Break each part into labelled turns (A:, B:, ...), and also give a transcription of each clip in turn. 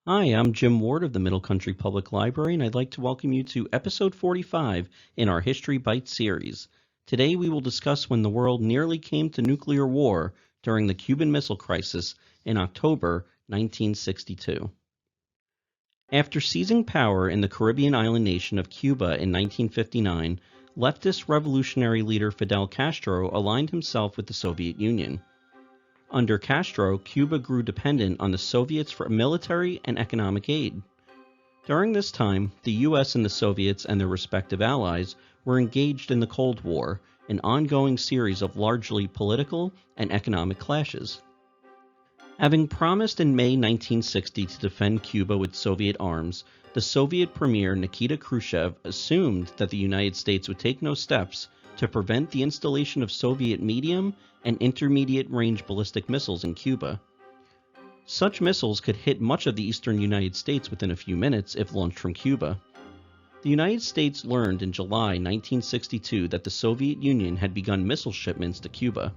A: Hi, I'm Jim Ward of the Middle Country Public Library, and I'd like to welcome you to episode 45 in our History Bite series. Today we will discuss when the world nearly came to nuclear war during the Cuban Missile Crisis in October 1962. After seizing power in the Caribbean island nation of Cuba in 1959, leftist revolutionary leader Fidel Castro aligned himself with the Soviet Union. Under Castro, Cuba grew dependent on the Soviets for military and economic aid. During this time, the US and the Soviets and their respective allies were engaged in the Cold War, an ongoing series of largely political and economic clashes. Having promised in May 1960 to defend Cuba with Soviet arms, the Soviet Premier Nikita Khrushchev assumed that the United States would take no steps to prevent the installation of Soviet medium and intermediate-range ballistic missiles in Cuba. Such missiles could hit much of the eastern United States within a few minutes if launched from Cuba. The United States learned in July 1962 that the Soviet Union had begun missile shipments to Cuba.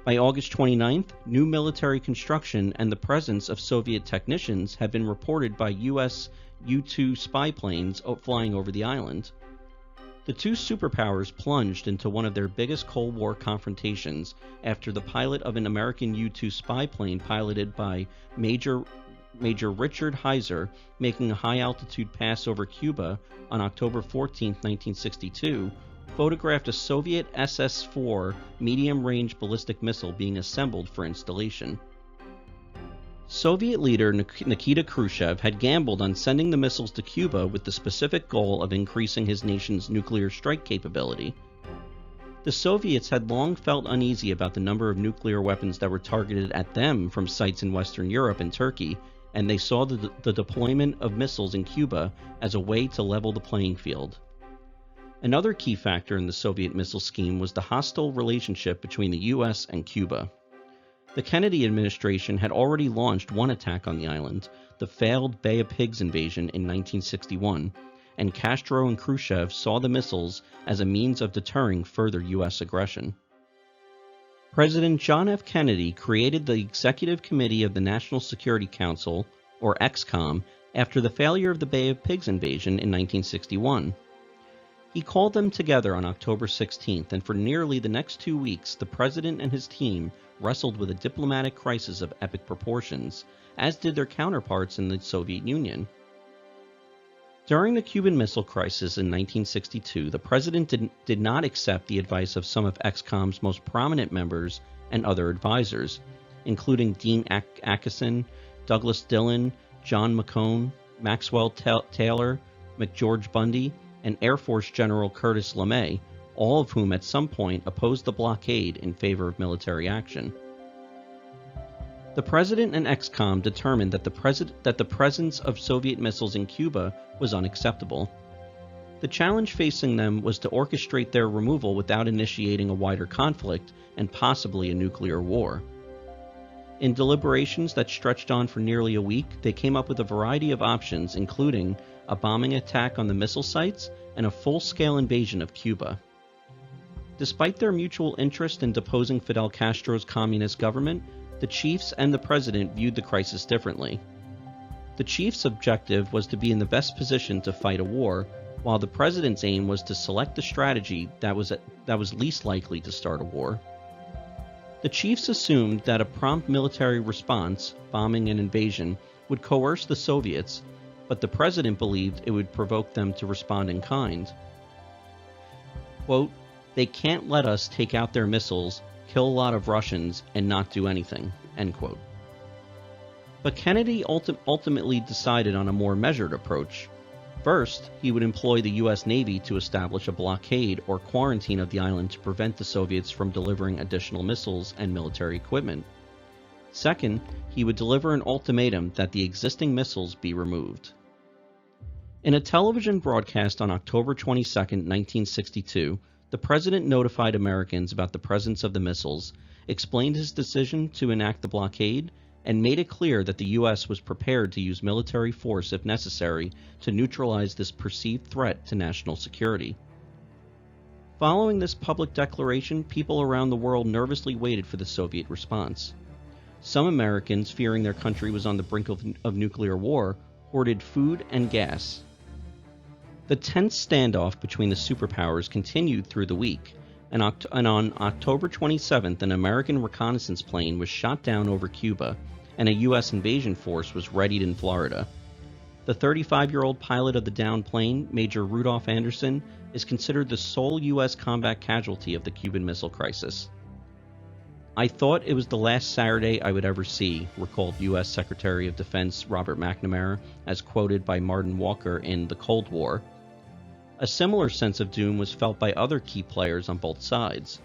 A: By August 29th, new military construction and the presence of Soviet technicians had been reported by U.S. U-2 spy planes flying over the island. The two superpowers plunged into one of their biggest Cold War confrontations after the pilot of an American U-2 spy plane piloted by Major Richard Heiser making a high-altitude pass over Cuba on October 14, 1962, photographed a Soviet SS-4 medium-range ballistic missile being assembled for installation. Soviet leader Nikita Khrushchev had gambled on sending the missiles to Cuba with the specific goal of increasing his nation's nuclear strike capability. The Soviets had long felt uneasy about the number of nuclear weapons that were targeted at them from sites in Western Europe and Turkey, and they saw the deployment of missiles in Cuba as a way to level the playing field. Another key factor in the Soviet missile scheme was the hostile relationship between the US and Cuba. The Kennedy administration had already launched one attack on the island, the failed Bay of Pigs invasion in 1961, and Castro and Khrushchev saw the missiles as a means of deterring further U.S. aggression. President John F. Kennedy created the Executive Committee of the National Security Council, or EXCOM, after the failure of the Bay of Pigs invasion in 1961. He called them together on October 16th, and for nearly the next 2 weeks, the president and his team wrestled with a diplomatic crisis of epic proportions, as did their counterparts in the Soviet Union. During the Cuban Missile Crisis in 1962, the president did not accept the advice of some of EXCOM's most prominent members and other advisors, including Dean Acheson, Douglas Dillon, John McCone, Maxwell Taylor, McGeorge Bundy, and Air Force General Curtis LeMay, all of whom at some point opposed the blockade in favor of military action. The President and EXCOM determined that the presence of Soviet missiles in Cuba was unacceptable. The challenge facing them was to orchestrate their removal without initiating a wider conflict and possibly a nuclear war. In deliberations that stretched on for nearly a week, they came up with a variety of options, including a bombing attack on the missile sites and a full-scale invasion of Cuba. Despite their mutual interest in deposing Fidel Castro's communist government, the chiefs and the president viewed the crisis differently. The chief's objective was to be in the best position to fight a war, while the president's aim was to select the strategy that was least likely to start a war. The chiefs assumed that a prompt military response, bombing and invasion, would coerce the Soviets, but the president believed it would provoke them to respond in kind. Quote, "They can't let us take out their missiles, kill a lot of Russians, and not do anything," end quote. But Kennedy ultimately decided on a more measured approach. First, he would employ the U.S. Navy to establish a blockade or quarantine of the island to prevent the Soviets from delivering additional missiles and military equipment. Second, he would deliver an ultimatum that the existing missiles be removed. In a television broadcast on October 22, 1962, the president notified Americans about the presence of the missiles, explained his decision to enact the blockade, and made it clear that the U.S. was prepared to use military force if necessary to neutralize this perceived threat to national security. Following this public declaration, people around the world nervously waited for the Soviet response. Some Americans, fearing their country was on the brink of nuclear war, hoarded food and gas. The tense standoff between the superpowers continued through the week, and on October 27th, an American reconnaissance plane was shot down over Cuba, and a U.S. invasion force was readied in Florida. The 35-year-old pilot of the downed plane, Major Rudolph Anderson, is considered the sole U.S. combat casualty of the Cuban Missile Crisis. "I thought it was the last Saturday I would ever see," recalled U.S. Secretary of Defense Robert McNamara, as quoted by Martin Walker in The Cold War. A similar sense of doom was felt by other key players on both sides.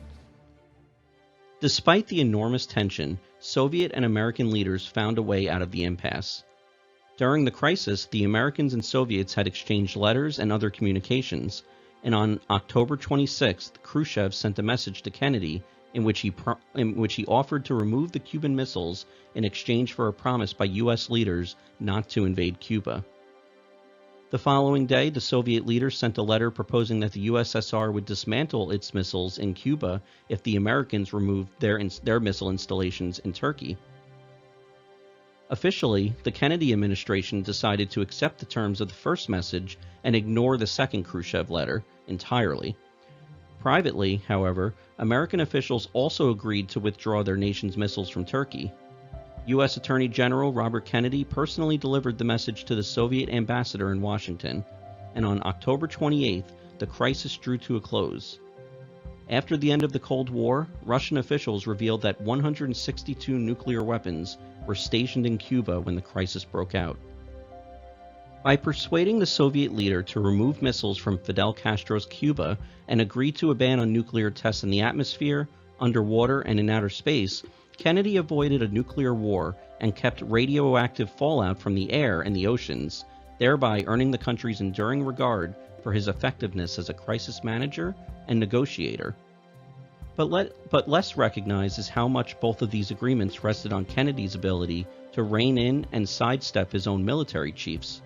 A: Despite the enormous tension, Soviet and American leaders found a way out of the impasse. During the crisis, the Americans and Soviets had exchanged letters and other communications, and on October 26th, Khrushchev sent a message to Kennedy in which he offered to remove the Cuban missiles in exchange for a promise by U.S. leaders not to invade Cuba. The following day, the Soviet leaders sent a letter proposing that the USSR would dismantle its missiles in Cuba if the Americans removed their missile installations in Turkey. Officially, the Kennedy administration decided to accept the terms of the first message and ignore the second Khrushchev letter entirely. Privately, however, American officials also agreed to withdraw their nation's missiles from Turkey. U.S. Attorney General Robert Kennedy personally delivered the message to the Soviet ambassador in Washington, and on October 28th, the crisis drew to a close. After the end of the Cold War, Russian officials revealed that 162 nuclear weapons were stationed in Cuba when the crisis broke out. By persuading the Soviet leader to remove missiles from Fidel Castro's Cuba and agree to a ban on nuclear tests in the atmosphere, underwater, and in outer space, Kennedy avoided a nuclear war and kept radioactive fallout from the air and the oceans, thereby earning the country's enduring regard for his effectiveness as a crisis manager and negotiator. But less recognized is how much both of these agreements rested on Kennedy's ability to rein in and sidestep his own military chiefs.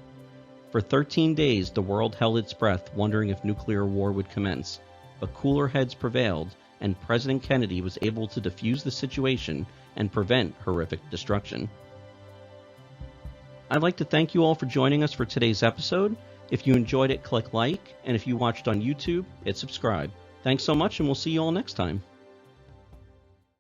A: For 13 days, the world held its breath, wondering if nuclear war would commence, but cooler heads prevailed, and President Kennedy was able to defuse the situation and prevent horrific destruction. I'd like to thank you all for joining us for today's episode. If you enjoyed it, click like, and if you watched on YouTube, hit subscribe. Thanks so much, and we'll see you all next time.